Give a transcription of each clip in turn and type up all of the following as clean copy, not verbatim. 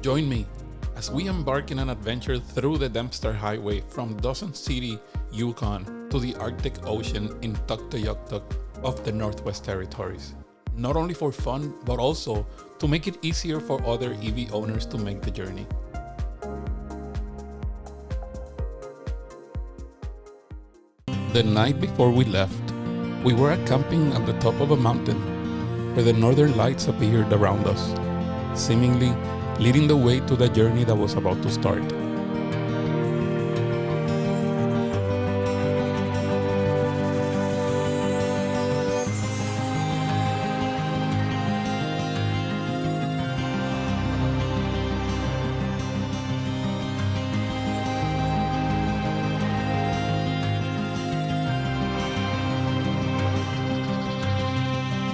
Join me as we embark in an adventure through the Dempster Highway from Dawson City, Yukon to the Arctic Ocean in Tuktoyaktuk of the Northwest Territories. Not only for fun, but also to make it easier for other EV owners to make the journey. The night before we left, we were camping at the top of a mountain where the northern lights appeared around us, seemingly leading the way to the journey that was about to start.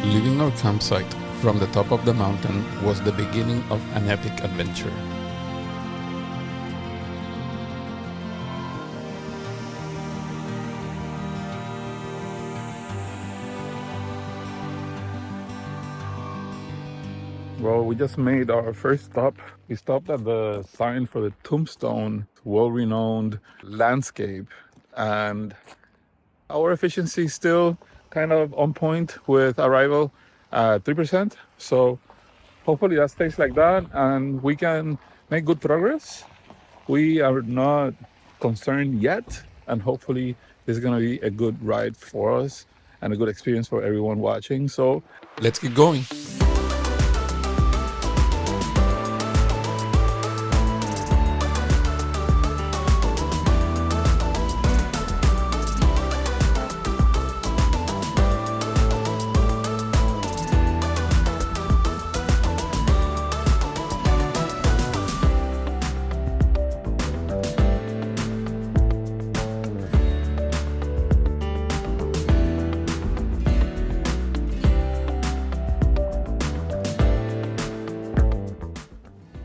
Leaving our campsite from the top of the mountain was the beginning of an epic adventure. Well, we just made our first stop. We stopped at the sign for the Tombstone, well-renowned landscape, and our efficiency is still kind of on point with arrival at 3%. So hopefully that stays like that and we can make good progress. We are not concerned yet, and hopefully this is going to be a good ride for us and a good experience for everyone watching. So let's get going.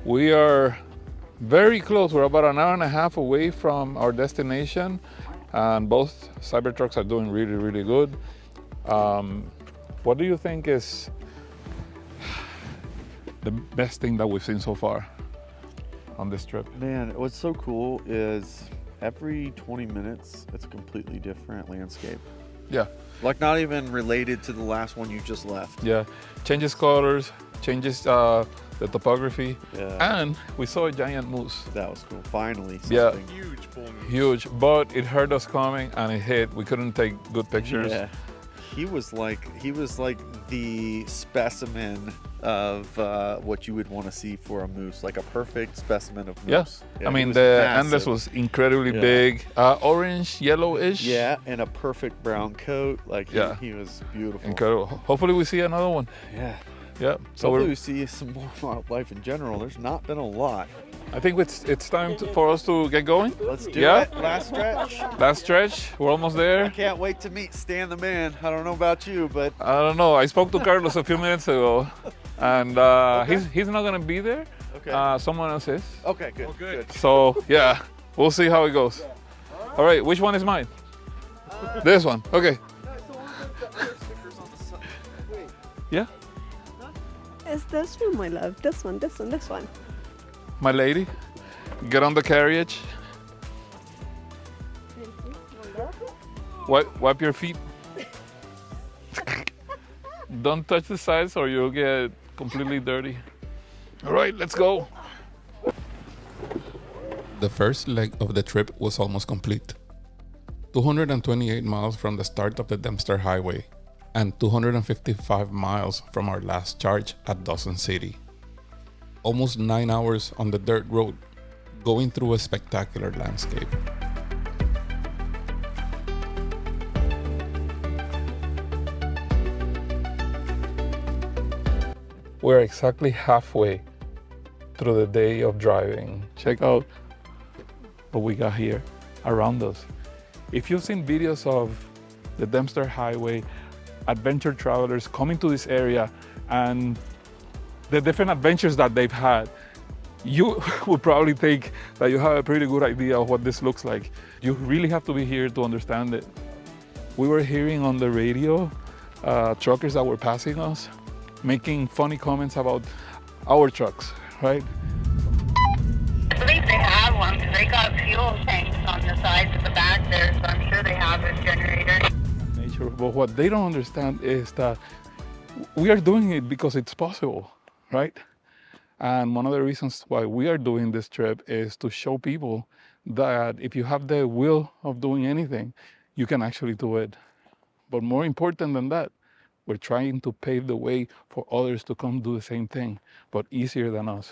We are very close. We're about an hour and a half away from our destination, and both Cybertrucks are doing really, really good. What do you think is the best thing that we've seen so far on this trip? Man, what's so cool is every 20 minutes, it's a completely different landscape. Yeah. Like not even related to the last one you just left. Yeah. Changes colors, changes the topography, and we saw a giant moose. That was cool. Finally, something. Yeah. Huge bull moose. Huge, but it heard us coming and it hit. We couldn't take good pictures. Yeah. He was like the specimen of what you would want to see for a moose, like a perfect specimen of moose. Yeah, I mean the antler was incredibly big, orange, yellowish. Yeah, and a perfect brown coat. Like he was beautiful. Incredible. Hopefully we see another one. Yeah. Yeah. So hopefully we see some more wildlife in general. There's not been a lot. I think it's time for us to get going. Let's do it. Last stretch. Last stretch. We're almost there. I can't wait to meet Stan the Man. I don't know about you, but I don't know. I spoke to Carlos a few minutes ago, and he's not gonna be there. Okay. Someone else is. Okay, good. Oh, good. So yeah, we'll see how it goes. All right. Which one is mine? This one. Okay. Yeah. It's this one, my love. This one, this one, this one. My lady, get on the carriage. Wipe your feet. Don't touch the sides or you'll get completely dirty. All right, let's go. The first leg of the trip was almost complete. 228 miles from the start of the Dempster Highway and 255 miles from our last charge at Dawson City. Almost 9 hours on the dirt road, going through a spectacular landscape. We're exactly halfway through the day of driving. Check out what we got here around us. If you've seen videos of the Dempster Highway, adventure travelers coming to this area and the different adventures that they've had, you would probably think that you have a pretty good idea of what this looks like. You really have to be here to understand it. We were hearing on the radio truckers that were passing us making funny comments about our trucks, right? they have one, because they got fuel tanks on the sides at the back there, so I'm sure they have a generator. Nature, but what they don't understand is that we are doing it because it's possible, right? And one of the reasons why we are doing this trip is to show people that if you have the will of doing anything, you can actually do it. But more important than that, we're trying to pave the way for others to come do the same thing, but easier than us,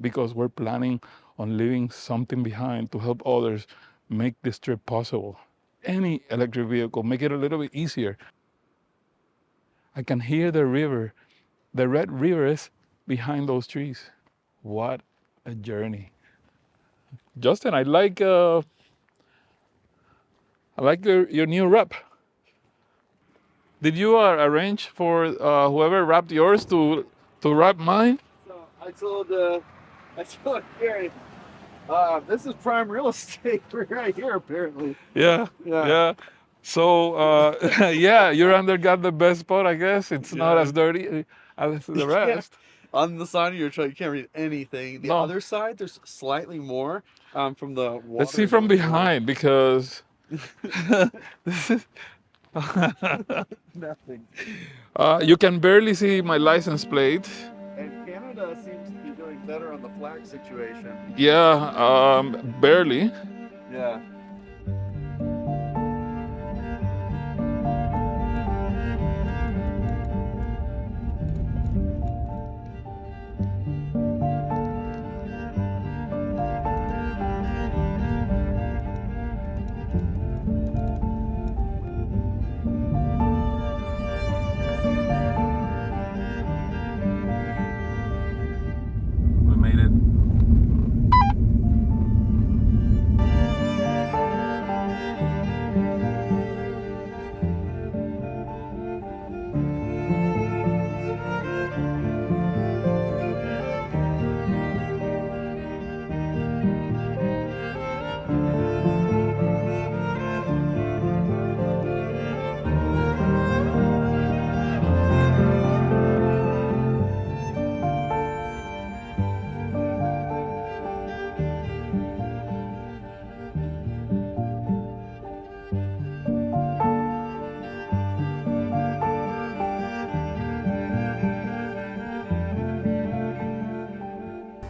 because we're planning on leaving something behind to help others make this trip possible. Any electric vehicle, make it a little bit easier. I can hear the river. The Red River is behind those trees. What a journey. Justin, I like your new wrap. Did you arrange for whoever wrapped yours to wrap mine? So I told Gary, this is prime real estate right here, apparently. Yeah. So yeah, Urander got the best spot, I guess. It's not as dirty as the rest. On the side of your truck, you can't read anything. The other side, there's slightly more from the water. Let's see from behind, because this is nothing. you can barely see my license plate. And Canada seems to be doing better on the flag situation. Yeah, barely. Yeah. We made it.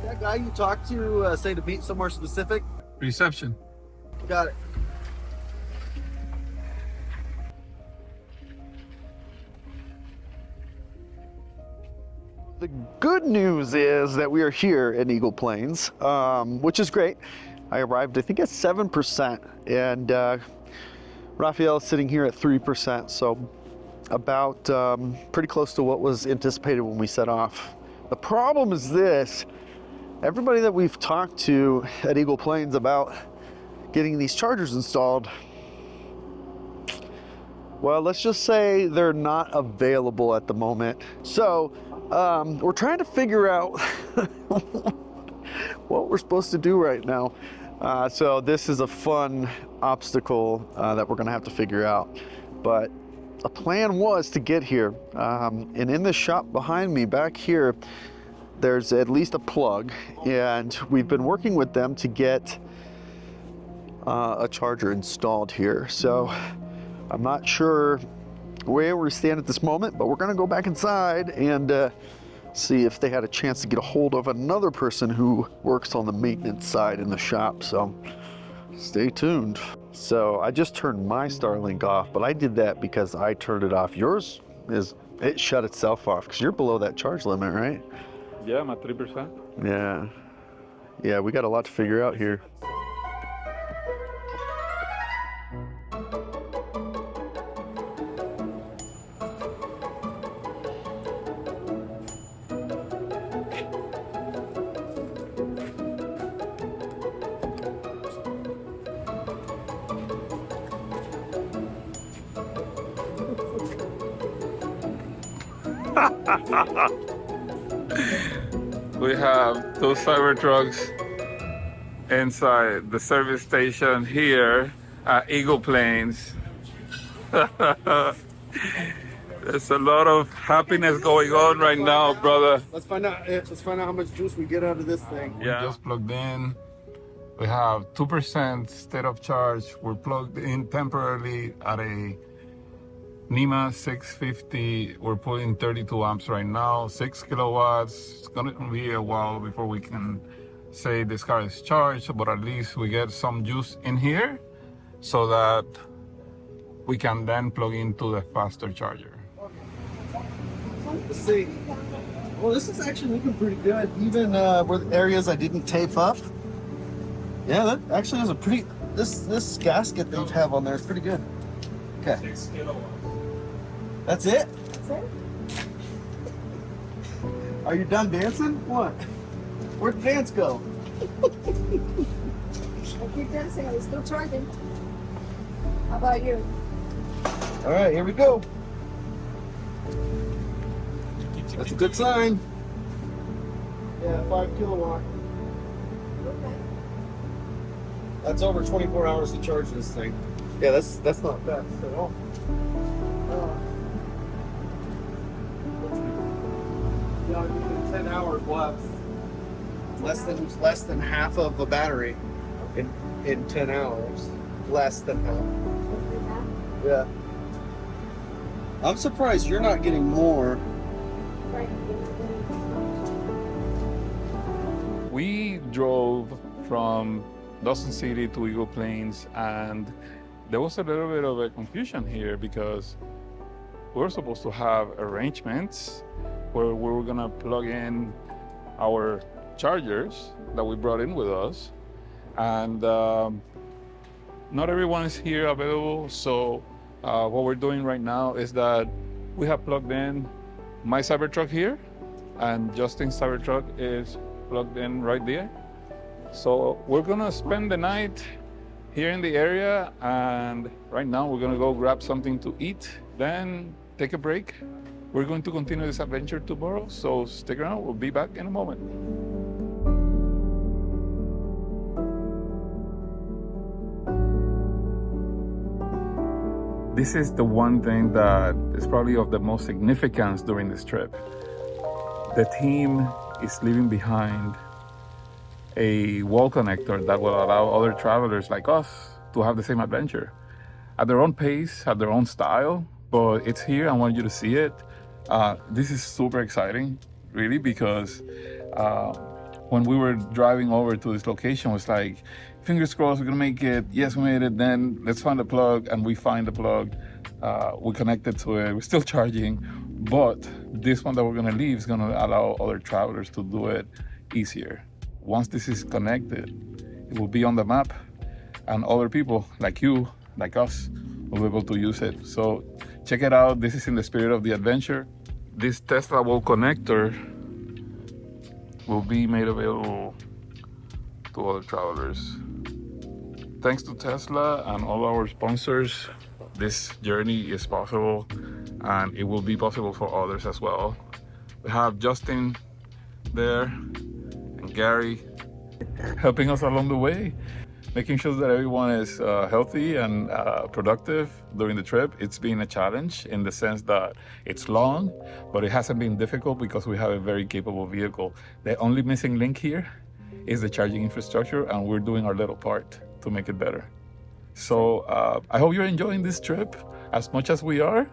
That guy you talked to say to meet somewhere specific? Reception. Got it. The good news is that we are here in Eagle Plains, which is great. I arrived, I think, at 7%, and Raphael is sitting here at 3%, so about pretty close to what was anticipated when we set off. The problem is this: everybody that we've talked to at Eagle Plains about getting these chargers installed, well, let's just say they're not available at the moment. So we're trying to figure out what we're supposed to do right now. So this is a fun obstacle that we're gonna have to figure out. But the plan was to get here. And in the shop behind me back here, there's at least a plug, and we've been working with them to get a charger installed here. So I'm not sure where we stand at this moment, but we're gonna go back inside and see if they had a chance to get a hold of another person who works on the maintenance side in the shop. So stay tuned. So I just turned my Starlink off, but I did that because I turned it off. Yours it shut itself off because you're below that charge limit, right? Yeah, I'm at 3%. Yeah, we got a lot to figure out here. We have two Cybertrucks inside the service station here at Eagle Plains. There's a lot of happiness going on right now, brother. Let's find out how much juice we get out of this thing. Yeah. We just plugged in We have 2% state of charge. We're plugged in temporarily at a NEMA 650. We're pulling 32 amps right now, 6 kilowatts. It's gonna be a while before we can say this car is charged, but at least we get some juice in here so that we can then plug into the faster charger. Let's see. Well, this is actually looking pretty good. Even where the areas I didn't tape up. Yeah, that actually is a pretty. This gasket they have on there is pretty good. Okay. 6 kilowatts. That's it? That's it? Are you done dancing? What? Where'd the dance go? I keep dancing, I'm still charging. How about you? All right, here we go. That's a good sign. Yeah, 5 kilowatt. Okay. That's over 24 hours to charge this thing. Yeah, that's not fast at all. Yeah, I'm using 10 hours left. Less than half of a battery in 10 hours. Less than half. Yeah. I'm surprised you're not getting more. We drove from Dawson City to Eagle Plains, and there was a little bit of a confusion here because we were supposed to have arrangements where we were gonna plug in our chargers that we brought in with us, and not everyone is here available. So what we're doing right now is that we have plugged in my Cybertruck here, and Justin's Cybertruck is plugged in right there. So we're gonna spend the night here in the area, and right now we're gonna go grab something to eat, then take a break. We're going to continue this adventure tomorrow, so stick around, we'll be back in a moment. This is the one thing that is probably of the most significance during this trip. The team is leaving behind a wall connector that will allow other travelers like us to have the same adventure at their own pace, at their own style, but it's here. I want you to see it. This is super exciting, really, because when we were driving over to this location, it was like, fingers crossed, we're gonna make it. Yes, we made it. Then let's find the plug, and we find the plug. We connected to it. We're still charging, but this one that we're gonna leave is gonna allow other travelers to do it easier. Once this is connected, it will be on the map, and other people like you, like us, will be able to use it. So check it out. This is in the spirit of the adventure. This Tesla wall connector will be made available to other travelers. Thanks to Tesla and all our sponsors, this journey is possible, and it will be possible for others as well. We have Justin there and Gary helping us along the way, making sure that everyone is healthy and productive during the trip. It's been a challenge in the sense that it's long, but it hasn't been difficult because we have a very capable vehicle. The only missing link here is the charging infrastructure, and we're doing our little part to make it better. So I hope you're enjoying this trip as much as we are.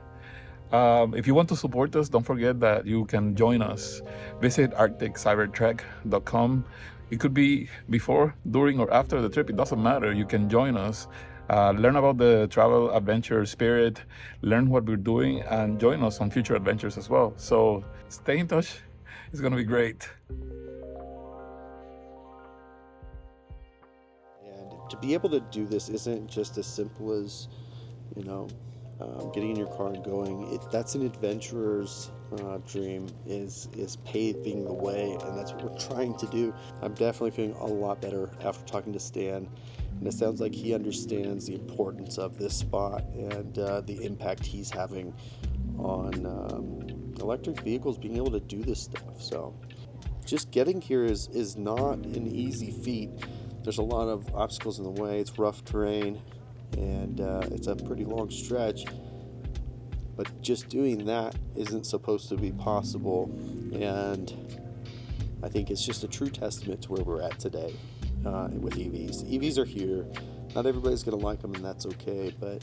If you want to support us, don't forget that you can join us. Visit arcticcybertrek.com. It could be before, during, or after the trip. It doesn't matter. You can join us, learn about the travel adventure spirit, learn what we're doing, and join us on future adventures as well. So stay in touch. It's going to be great. And to be able to do this isn't just as simple as, you know, getting in your car and going. That's an adventurer's dream, is paving the way, and that's what we're trying to do. I'm definitely feeling a lot better after talking to Stan, and it sounds like he understands the importance of this spot and the impact he's having on electric vehicles being able to do this stuff. So just getting here is not an easy feat. There's a lot of obstacles in the way. It's rough terrain, and it's a pretty long stretch, but just doing that isn't supposed to be possible, and I think it's just a true testament to where we're at today. with EVs. EVs are here. Not everybody's going to like them, and that's okay, but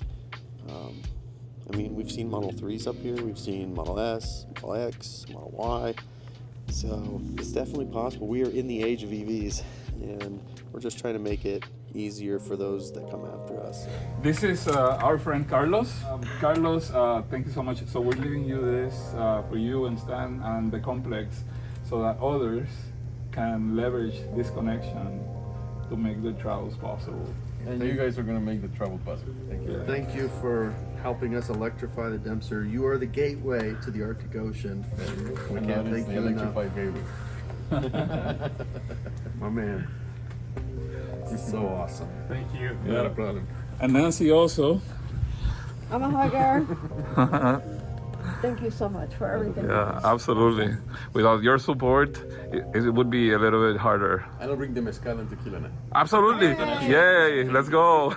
I mean, we've seen Model 3s up here, we've seen Model S, Model X, Model Y, so it's definitely possible. We are in the age of EVs, and we're just trying to make it easier for those that come after us. This is our friend Carlos. Carlos, thank you so much. So we're leaving you this for you and Stan and the complex so that others can leverage this connection to make the travels possible. And you guys are going to make the travel possible. Thank you. Thank you for helping us electrify the Dempster. You are the gateway to the Arctic Ocean. We can't thank the you enough. electrified gateway. My man. This is so awesome. Thank you. Not a problem. And Nancy also. I'm a hugger. Thank you so much for everything. Yeah, absolutely. Without your support, it would be a little bit harder. I'll bring the mezcal and tequila now. Absolutely. Yay, let's go.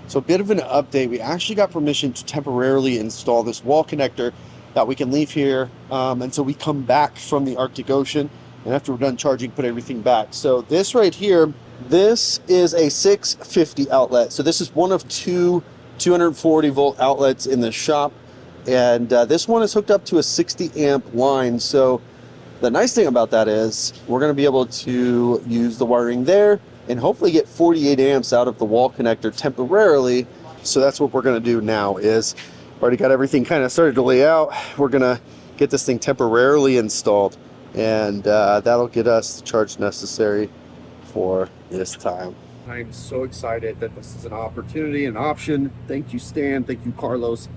So a bit of an update. We actually got permission to temporarily install this wall connector that we can leave here until we come back from the Arctic Ocean. And after we're done charging, put everything back. So this right here, this is a 650 outlet. So this is one of two 240 volt outlets in the shop. And this one is hooked up to a 60 amp line. So the nice thing about that is we're going to be able to use the wiring there and hopefully get 48 amps out of the wall connector temporarily. So that's what we're going to do now is already got everything kind of started to lay out. We're going to get this thing temporarily installed, and that'll get us the charge necessary for this time. I'm so excited that this is an opportunity, an option. Thank you, Stan. Thank you, Carlos,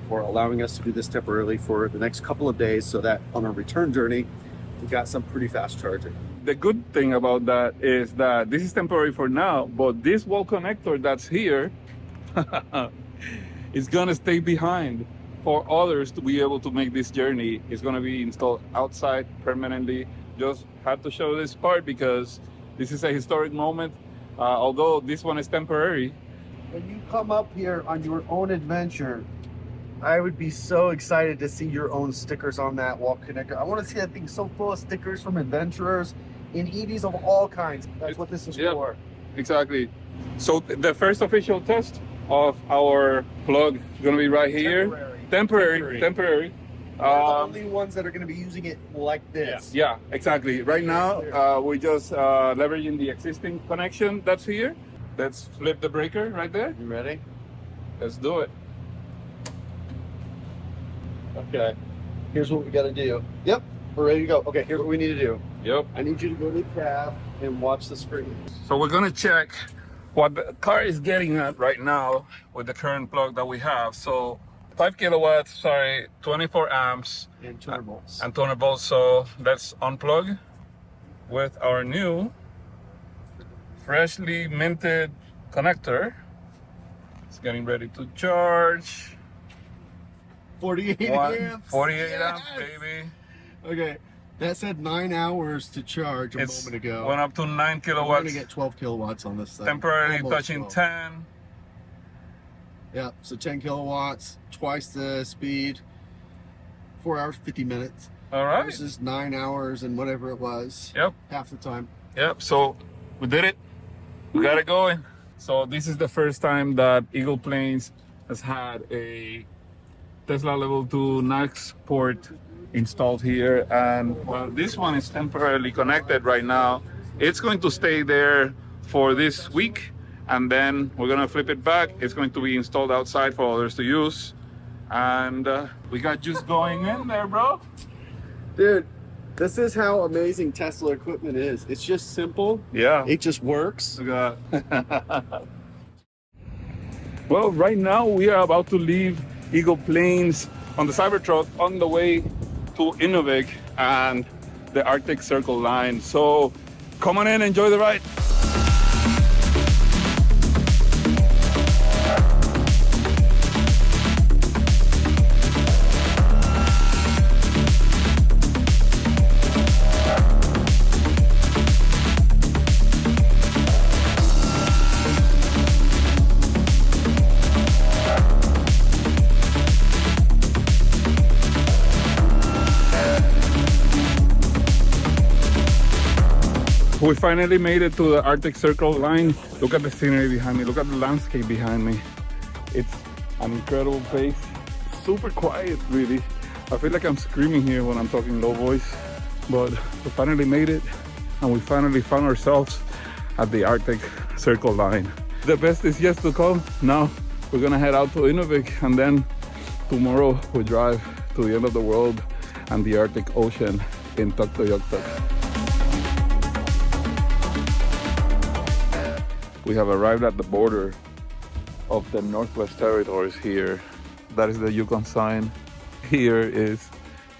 for allowing us to do this temporarily for the next couple of days so that on our return journey, we got some pretty fast charging. The good thing about that is that this is temporary for now, but this wall connector that's here is gonna stay behind for others to be able to make this journey. It's gonna be installed outside permanently. Just had to show this part because this is a historic moment. Although this one is temporary. When you come up here on your own adventure, I would be so excited to see your own stickers on that wall connector. I want to see that thing so full of stickers from adventurers in EVs of all kinds. That's what this is for. Exactly. So the first official test of our plug is going to be right here. Temporary. We're the only ones that are going to be using it like this. Yeah, exactly. Right now, we're just leveraging the existing connection that's here. Let's flip the breaker right there. You ready? Let's do it. Okay. Here's what we got to do. Yep. We're ready to go. Okay, here's what we need to do. Yep. I need you to go to the cab and watch the screen. So we're gonna check what the car is getting at right now with the current plug that we have. So 5 kilowatts, 24 amps. And 200 volts. And 200 volts. So let's unplug with our new freshly minted connector. It's getting ready to charge. 48 amps. 48 amps, baby. Okay, that said 9 hours to charge a It's moment ago. went up to 9 We're kilowatts. gonna get 12 kilowatts on this thing. Temporarily Almost touching 12. 10. Yeah, so 10 kilowatts, twice the speed, 4 hours, 50 minutes. All right. This is 9 hours and whatever it was. Yep. Half the time. Yep. So we did it. We got it going. So this is the first time that Eagle Planes has had a Tesla Level 2 NACS port installed here, and well, this one is temporarily connected right now. It's going to stay there for this week, and then we're gonna flip it back. It's going to be installed outside for others to use, and we got juice going in there, bro. Dude, this is how amazing Tesla equipment is. It's just simple. Yeah. It just works. Look at that. Well, right now we are about to leave Eagle Planes on the Cybertruck on the way to EVJECT and the Arctic Circle line. So come on in, enjoy the ride. We finally made it to the Arctic Circle line. Look at the scenery behind me. Look at the landscape behind me. It's an incredible place. Super quiet, really. I feel like I'm screaming here when I'm talking low voice, but we finally made it, and we finally found ourselves at the Arctic Circle line. The best is yet to come. Now we're gonna head out to EVJECT, and then tomorrow we drive to the end of the world and the Arctic Ocean in Tuktoyaktuk. We have arrived at the border of the Northwest Territories here. That is the Yukon sign. Here is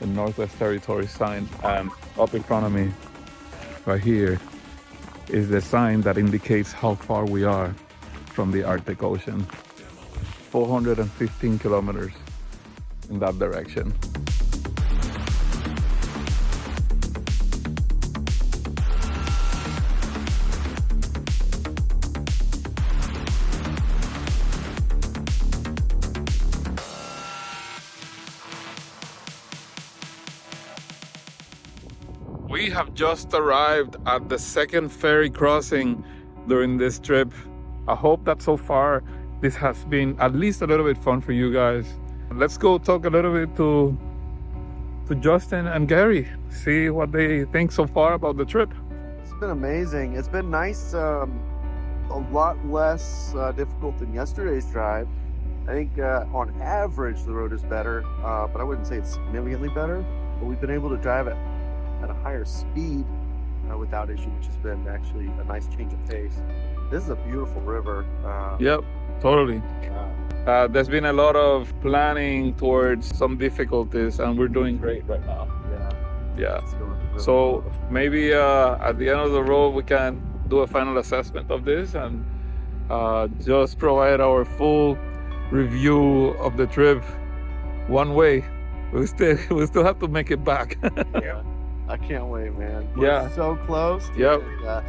the Northwest Territories sign, and up in front of me, right here, is the sign that indicates how far we are from the Arctic Ocean. 415 kilometers in that direction. We have just arrived at the second ferry crossing during this trip. I hope that so far this has been at least a little bit fun for you guys. Let's go talk a little bit to Justin and Gary, see what they think so far about the trip. It's been amazing. It's been nice, a lot less difficult than yesterday's drive. I think on average the road is better, but I wouldn't say it's significantly better. But we've been able to drive it at a higher speed without issue, which has been actually a nice change of pace. This is a beautiful river. Yep, totally. There's been a lot of planning towards some difficulties, and we're doing great right now. Yeah. So maybe at the end of the road we can do a final assessment of this and just provide our full review of the trip one way. We still have to make it back. Yeah. I can't wait, man. Yeah. We're so close. Yep. And,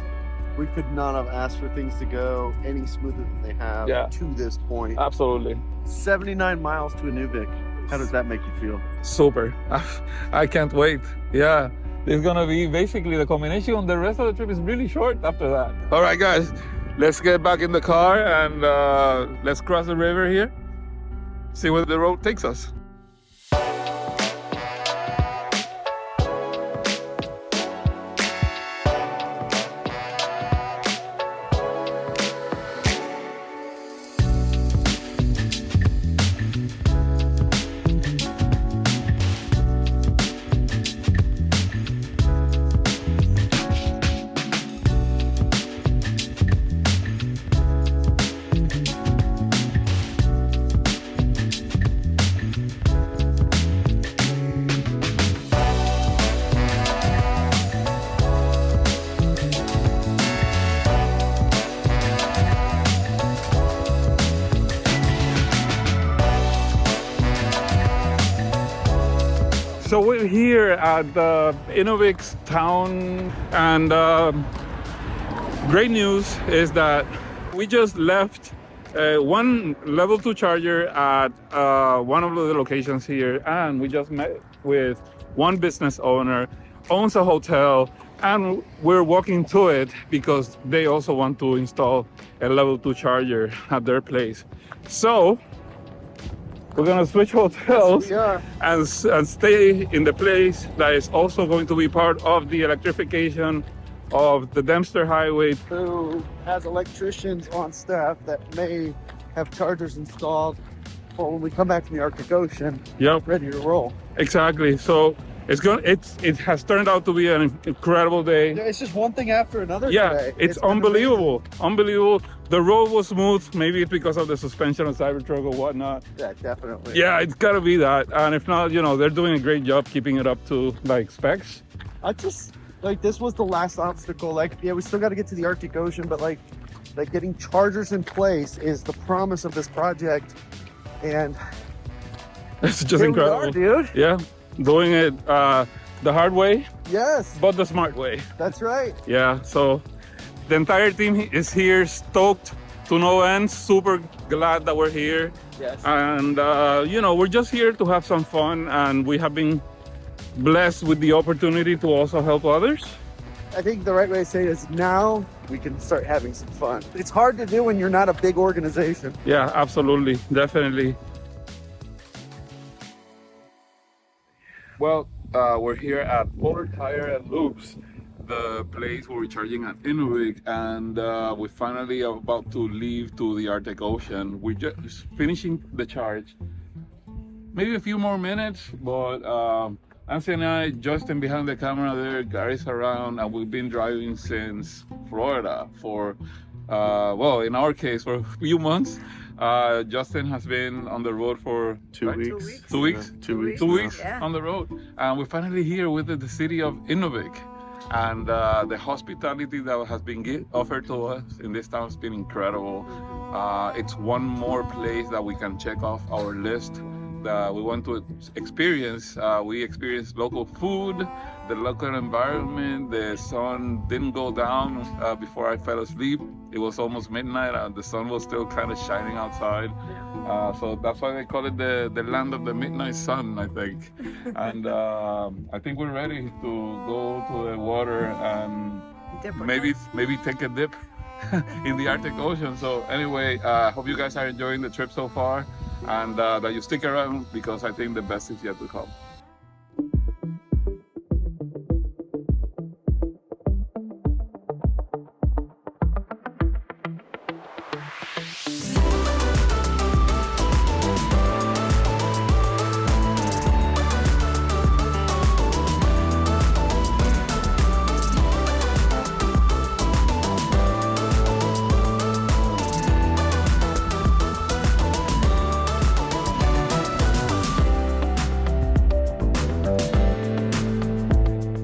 we could not have asked for things to go any smoother than they have to this point. Absolutely. 79 miles to EVJECT. How does that make you feel? Super. I can't wait. Yeah. It's gonna be basically the combination. The rest of the trip is really short after that. All right, guys. Let's get back in the car and let's cross the river here. See where the road takes us. So we're here at the EVJECT town, and great news is that we just left one level 2 charger at one of the locations here, and we just met with one business owner, owns a hotel, and we're walking to it because they also want to install a level 2 charger at their place. So we're gonna switch hotels and stay in the place that is also going to be part of the electrification of the Dempster Highway. Who has electricians on staff that may have chargers installed for when we come back from the Arctic Ocean. Yep. Ready to roll. Exactly. So it has turned out to be an incredible day. Yeah, it's just one thing after another Yeah, today. it's unbelievable. Unbelievable. The road was smooth. Maybe it's because of the suspension of Cybertruck or whatnot. Yeah, definitely. Yeah, it's gotta be that. And if not, you know, they're doing a great job keeping it up to like specs. I just like this was the last obstacle. Like, yeah, we still got to get to the Arctic Ocean, but like getting chargers in place is the promise of this project. And It's just here incredible. we are, dude. Yeah, doing it the hard way, Yes, but the smart way. that's right. Yeah, so the entire team is here, stoked to no end, super glad that we're here. Yes. And you know, we're just here to have some fun, and we have been blessed with the opportunity to also help others. I think the right way to say it is now we can start having some fun. It's hard to do when you're not a big organization. Yeah, absolutely, definitely. Well, we're here at Polar Tire and Loops, the place where we're charging at EVJECT, and we're finally about to leave to the Arctic Ocean. We're just finishing the charge. Maybe a few more minutes, but Nancy and I, Justin behind the camera there, Gary's around, and we've been driving since Florida for, well, in our case, for a few months. Justin has been on the road for 2 weeks. 2 weeks? 2 weeks. 2 weeks Yeah. on the road. And we're finally here with the city of EVJECT. And the hospitality that has been offered to us in this town has been incredible. It's one more place that we can check off our list that we want to experience. We experienced local food, the local environment. The sun didn't go down before I fell asleep. It was almost midnight and the sun was still kind of shining outside. So that's why they call it the land of the midnight sun, I think. And I think we're ready to go to the water and maybe take a dip in the Arctic Ocean. So anyway, hope you guys are enjoying the trip so far, and that you stick around because I think the best is yet to come.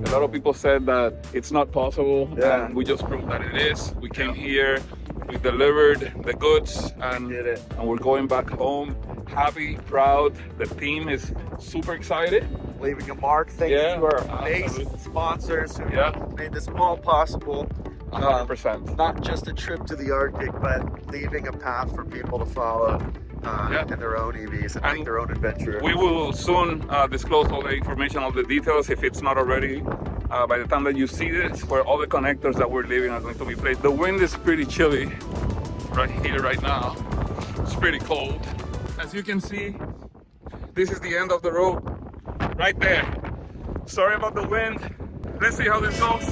A lot of people said that it's not possible, and we just proved that it is. We came here, we delivered the goods, and Did it. and we're going back home happy, proud. The team is super excited. Leaving a mark. Thank Yeah, you to our absolutely. amazing sponsors who Yeah. made this all possible. 100%. Not just a trip to the Arctic, but leaving a path for people to follow in their own EVs and make their own adventure. We will soon disclose all the information, all the details, if it's not already. By the time that you see this, where all the connectors that we're leaving are going to be placed. The wind is pretty chilly right here, right now. It's pretty cold. As you can see, this is the end of the road, right there. Sorry about the wind. Let's see how this goes.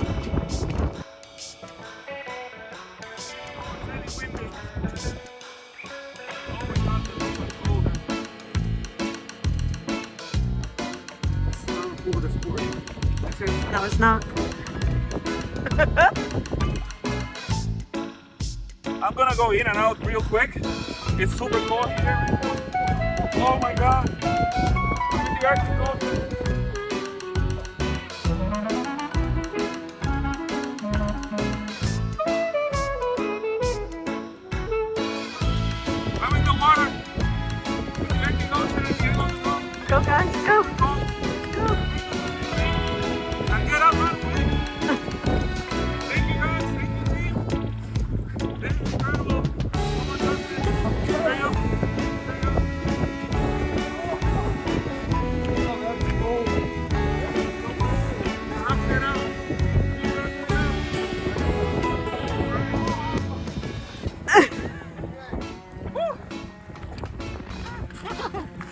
No, it's not. I'm gonna go in and out real quick. It's super cold here. Oh my god. The Arctic Ocean. I'm in the water. The Arctic Ocean is here. Go, guys, go. Go. And get up, man. Thank you guys, thank you team. This is incredible. Oh my goodness. There you go.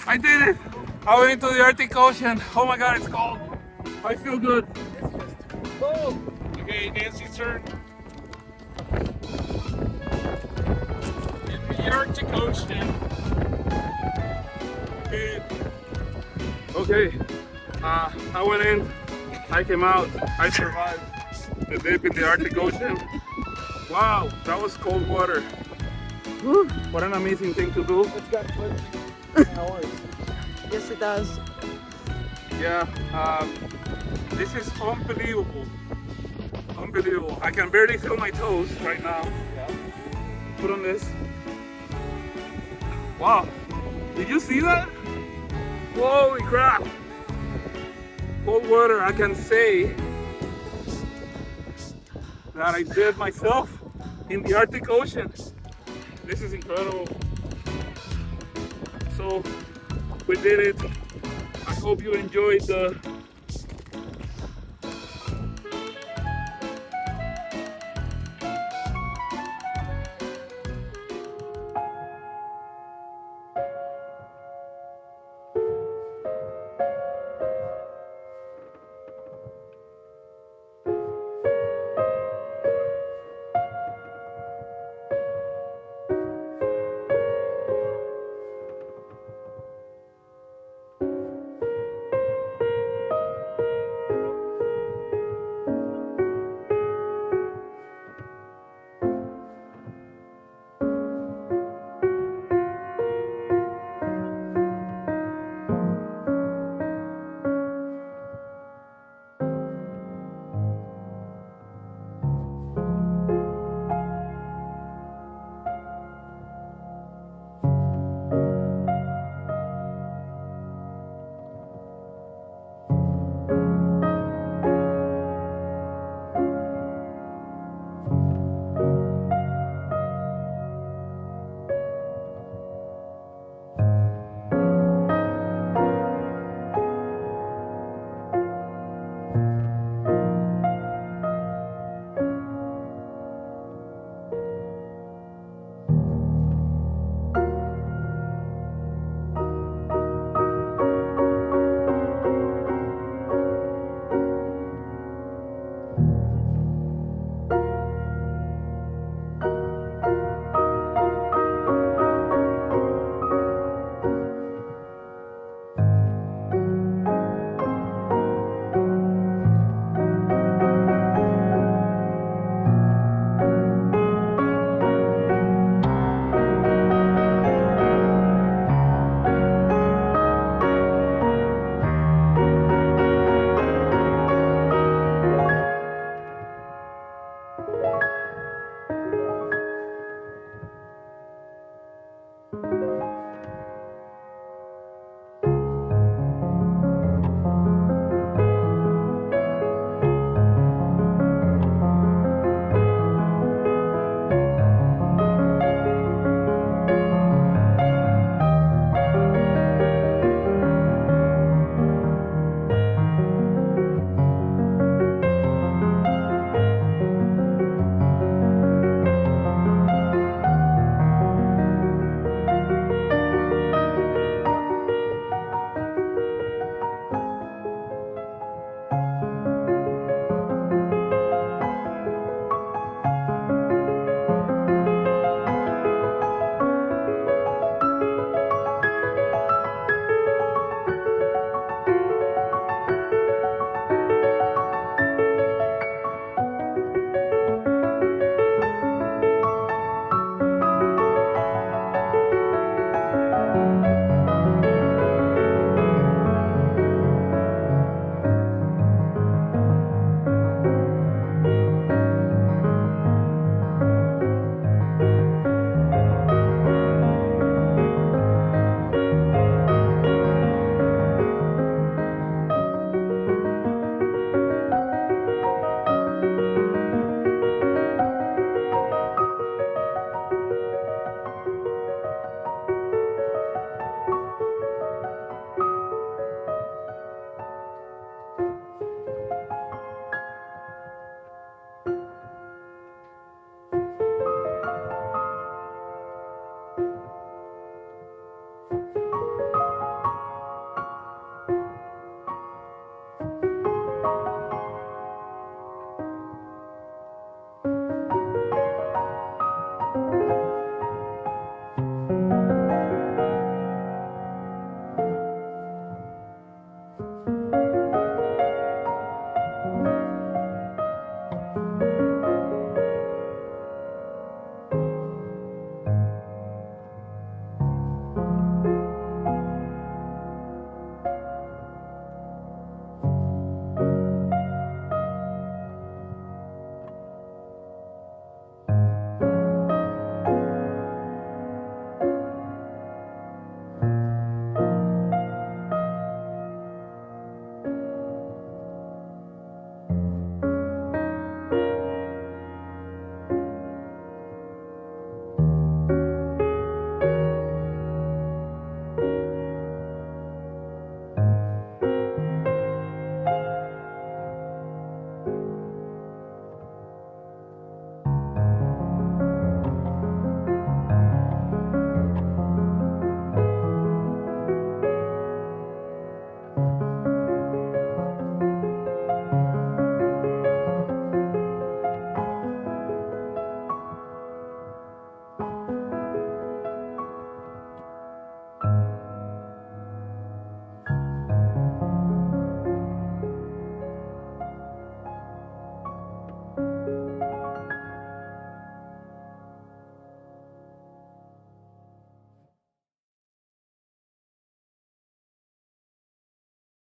I did it! I went into the Arctic Ocean. Oh my god, it's cold. I feel good. Okay, Nancy's turn. In the Arctic Ocean. Okay. I went in, I came out, I survived the dip in the Arctic Ocean. Wow, that was cold water. Whew, what an amazing thing to do. It's got clips. Yes, it does. Yeah, this is unbelievable. Unbelievable. I can barely feel my toes right now. Put on this. Wow, did you see that? Holy crap. Cold water, I can say that I did myself in the Arctic Ocean. This is incredible. So we did it. I hope you enjoyed the